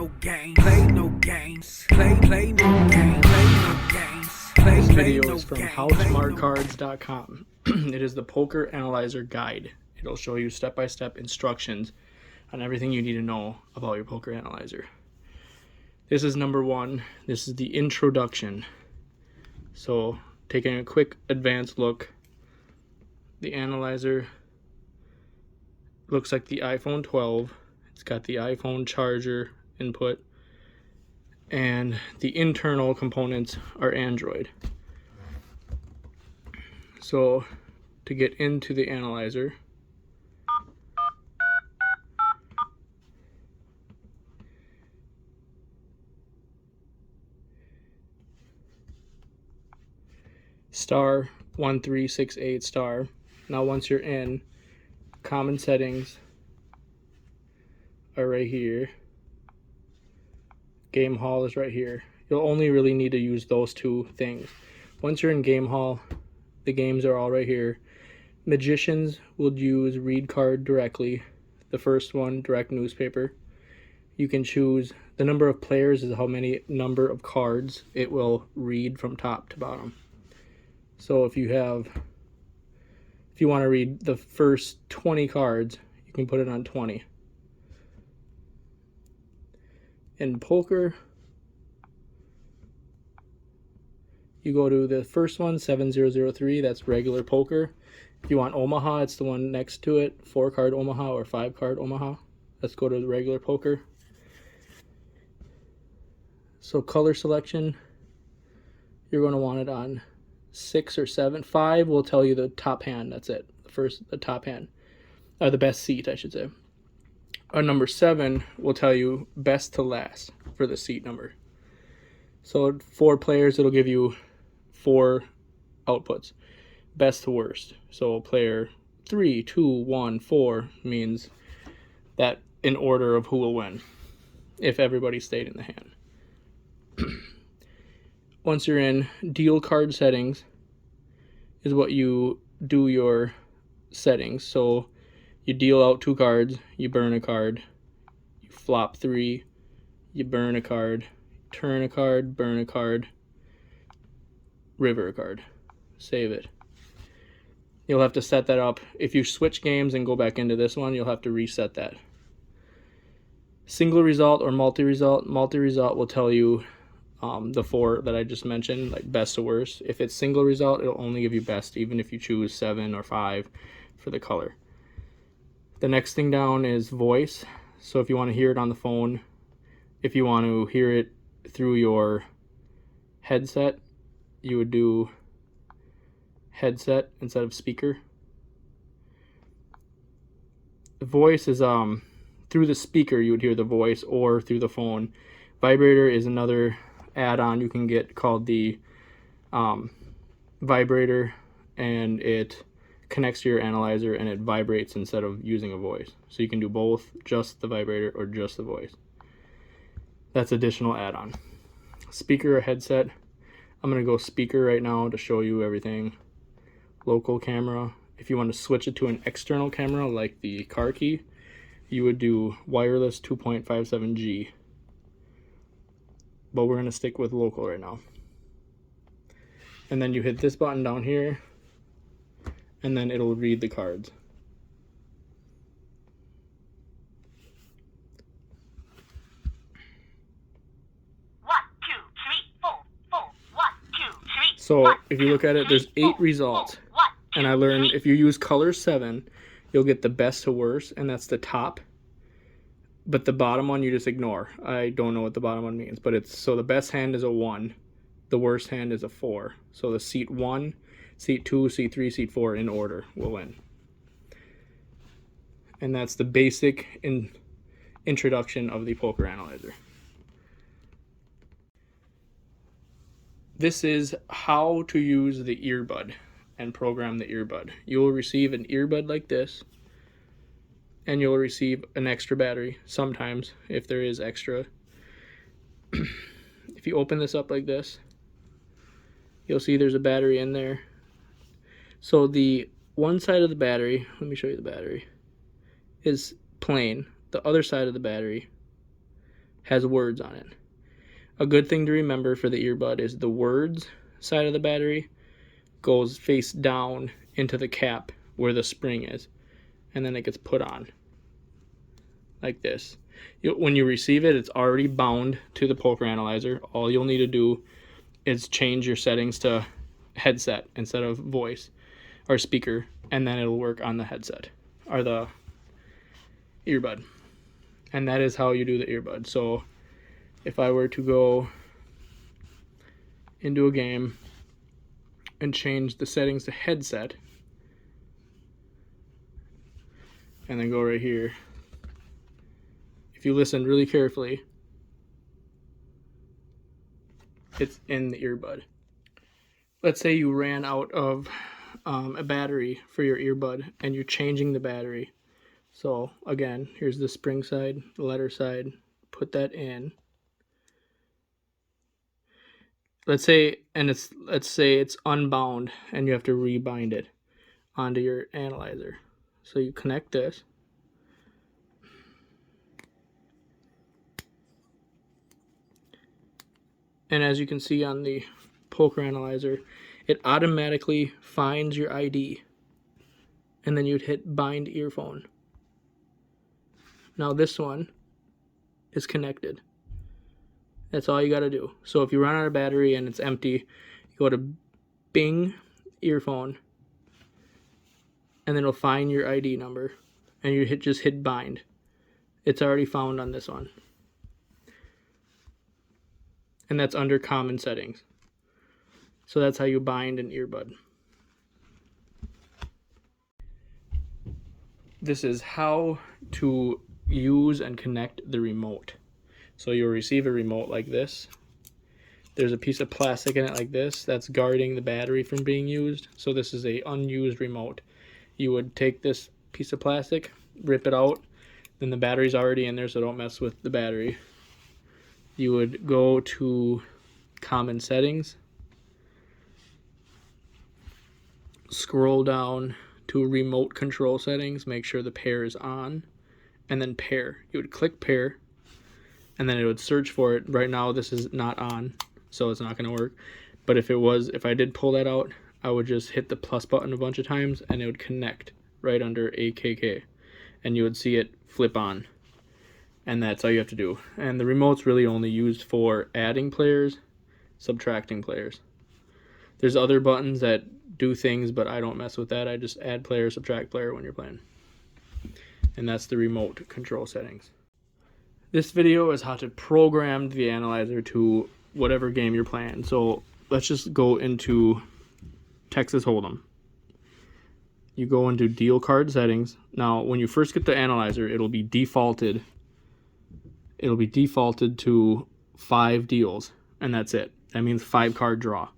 no games, play no games, play no games, play no games. This video is from howsmartcards.com. It is the Poker Analyzer Guide. It'll show you step-by-step instructions on everything you need to know about your poker analyzer. This is number 1. This is the introduction. So, taking a quick advanced look, the analyzer looks like the iPhone 12. It's got the iPhone charger input, and the internal components are Android. So, to get into the analyzer, star 1368 star. Now once you're in, common settings are right here. Game hall is right here. You'll only really need to use those two things. Once you're in game hall, the games are all right here. Magicians will use read card directly. The first one, direct newspaper. You can choose the number of players is how many number of cards it will read from top to bottom. So if you want to read the first 20 cards, you can put it on 20. In poker, you go to the first one, 7003, that's regular poker. If you want Omaha, it's the one next to it, 4-card Omaha or 5-card Omaha. Let's go to the regular poker. So color selection, you're going to want it on 6 or 7. 5 will tell you the top hand, that's it. The top hand, or the best seat, I should say. Number 7 will tell you best to last for the seat number. So 4 players, it'll give you 4 outputs, best to worst. So player 3, 2, 1, 4 means that in order of who will win if everybody stayed in the hand. Once you're in, deal card settings is what you do your settings. So you deal out 2 cards, you burn a card, you flop 3, you burn a card, turn a card, burn a card, river a card, save it. You'll have to set that up. If you switch games and go back into this one, you'll have to reset that. Single result or multi-result. Multi-result will tell you the 4 that I just mentioned, like best to worst. If it's single result, it'll only give you best, even if you choose 7 or 5 for the color. The next thing down is voice. So if you want to hear it on the phone, if you want to hear it through your headset, you would do headset instead of speaker. The voice is through the speaker you would hear the voice, or through the phone. Vibrator is another add-on you can get called the vibrator, and it connects to your analyzer and it vibrates instead of using a voice. So you can do both, just the vibrator or just the voice. That's additional add-on. Speaker or headset. I'm going to go speaker right now to show you everything. Local camera. If you want to switch it to an external camera like the car key, you would do wireless 2.57G. But we're going to stick with local right now. And then you hit this button down here, and then it'll read the cards. So if you look at it, there's 8 results. And I learned if you use color 7, you'll get the best to worst, and that's the top. But the bottom one you just ignore. I don't know what the bottom one means, but it's so the best hand is a 1, the worst hand is a 4. So the seat 1, seat 2, seat 3, seat 4 in order will win. And that's the basic introduction of the poker analyzer. This is how to use the earbud and program the earbud. You will receive an earbud like this, and you'll receive an extra battery sometimes if there is extra. If you open this up like this, you'll see there's a battery in there. So the one side of the battery, let me show you the battery, is plain. The other side of the battery has words on it. A good thing to remember for the earbud is the words side of the battery goes face down into the cap where the spring is, and then it gets put on like this. When you receive it, it's already bound to the poker analyzer. All you'll need to do is change your settings to headset instead of voice or speaker, and then it'll work on the headset or the earbud. And that is how you do the earbud. So if I were to go into a game and change the settings to headset, and then go right here, if you listen really carefully, it's in the earbud. Let's say you ran out of a battery for your earbud and you're changing the battery. So again, here's the spring side, the letter side, put that in. Let's say it's unbound and you have to rebind it onto your analyzer. So you connect this. And as you can see on the poker analyzer, it automatically finds your ID. And then you'd hit bind earphone. Now this one is connected. That's all you got to do. So if you run out of battery and it's empty, you go to Bing earphone, and then it'll find your ID number, and you just hit bind. It's already found on this one. And that's under common settings. So that's how you bind an earbud. This is how to use and connect the remote. So you'll receive a remote like this. There's a piece of plastic in it like this that's guarding the battery from being used. So this is a unused remote. You would take this piece of plastic, rip it out, then the battery's already in there, so don't mess with the battery. You would go to common settings, scroll down to remote control settings, make sure the pair is on, and then pair. You would click pair, and then it would search for it. Right now this is not on, so it's not going to work. But if I did pull that out, I would just hit the plus button a bunch of times and it would connect right under AKK, and you would see it flip on. And that's all you have to do. And the remote's really only used for adding players, subtracting players. There's other buttons that do things, but I don't mess with that. I just add player, subtract player when you're playing. And that's the remote control settings. This video is how to program the analyzer to whatever game you're playing. So let's just go into Texas Hold'em. You go into deal card settings. Now when you first get the analyzer, it'll be defaulted to 5 deals, and that's it. That means 5 card draw.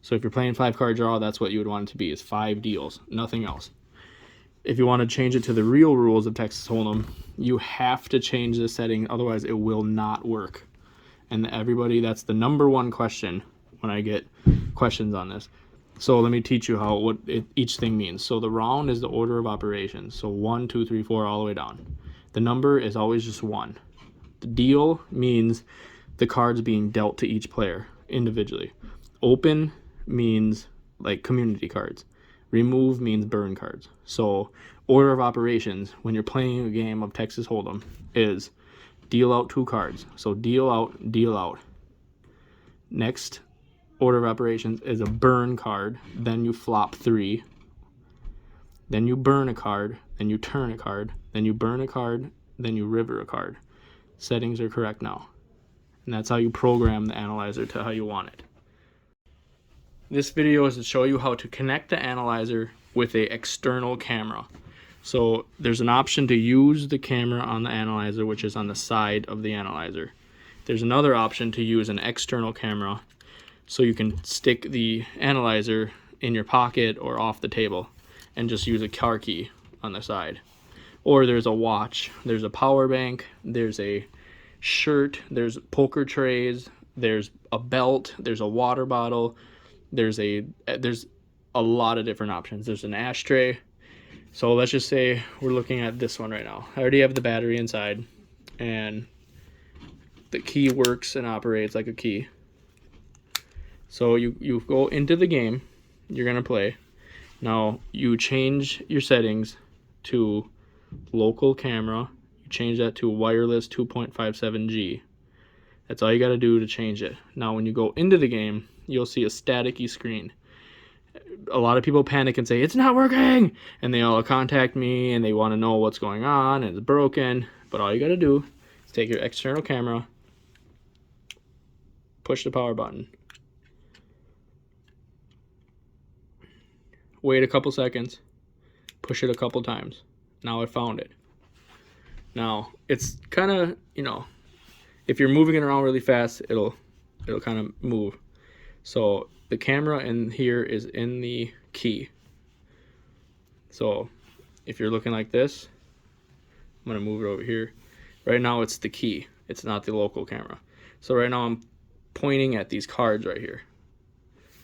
So if you're playing 5 card draw, that's what you would want it to be, is 5 deals, nothing else. If you want to change it to the real rules of Texas Hold'em, you have to change the setting, otherwise it will not work. And everybody, that's the #1 question when I get questions on this. So let me teach you what each thing means. So the round is the order of operations. So 1, 2, 3, 4, all the way down. The number is always just 1. The deal means the cards being dealt to each player individually. Open means like community cards. Remove means burn cards. So order of operations when you're playing a game of Texas Hold'em is deal out 2 cards. So deal out, deal out. Next order of operations is a burn card. Then you flop 3. Then you burn a card. Then you turn a card. Then you burn a card. Then you river a card. Settings are correct now. And that's how you program the analyzer to how you want it. This video is to show you how to connect the analyzer with an external camera. So there's an option to use the camera on the analyzer, which is on the side of the analyzer. There's another option to use an external camera, so you can stick the analyzer in your pocket or off the table and just use a car key on the side. Or there's a watch, there's a power bank, there's a shirt, there's poker trays, there's a belt, there's a water bottle, there's a lot of different options. There's an ashtray. So let's just say we're looking at this one right now. I already have the battery inside, and the key works and operates like a key. So you go into the game you're going to play. Now you change your settings to local camera. You change that to wireless 2.57G. That's all you got to do to change it. Now when you go into the game, you'll see a staticky screen. A lot of people panic and say, it's not working! And they all contact me and they want to know what's going on and it's broken. But all you got to do is take your external camera, push the power button, wait a couple seconds, push it a couple times. Now I found it. Now it's kind of, if you're moving it around really fast, it'll kind of move. So the camera in here is in the key. So if you're looking like this, I'm going to move it over here. Right now it's the key. It's not the local camera. So right now I'm pointing at these cards right here.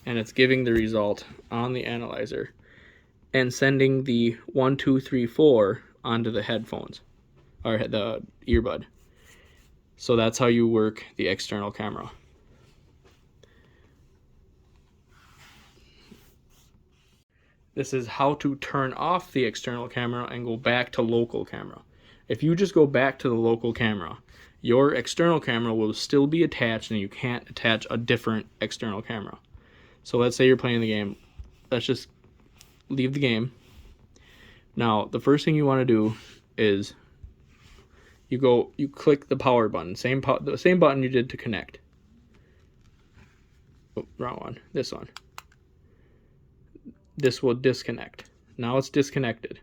And it's giving the result on the analyzer and sending the 1, 2, 3, 4 onto the headphones or the earbud. So that's how you work the external camera. This is how to turn off the external camera and go back to local camera. If you just go back to the local camera, your external camera will still be attached and you can't attach a different external camera. So let's say you're playing the game. Let's just leave the game. Now, the first thing you want to do is you click the power button, the same button you did to connect. Oh, wrong one. This one. This will disconnect. Now it's disconnected.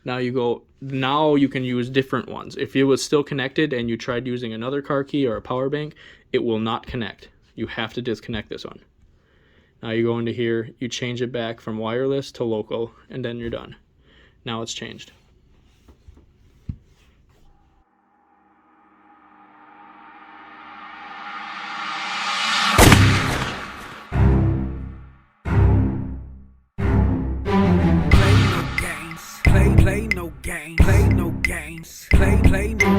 Now you can use different ones. If it was still connected and you tried using another car key or a power bank, it will not connect. You have to disconnect this one. Now you go into here, you change it back from wireless to local, and then you're done. Now it's changed. Play no games. Play no games. Play no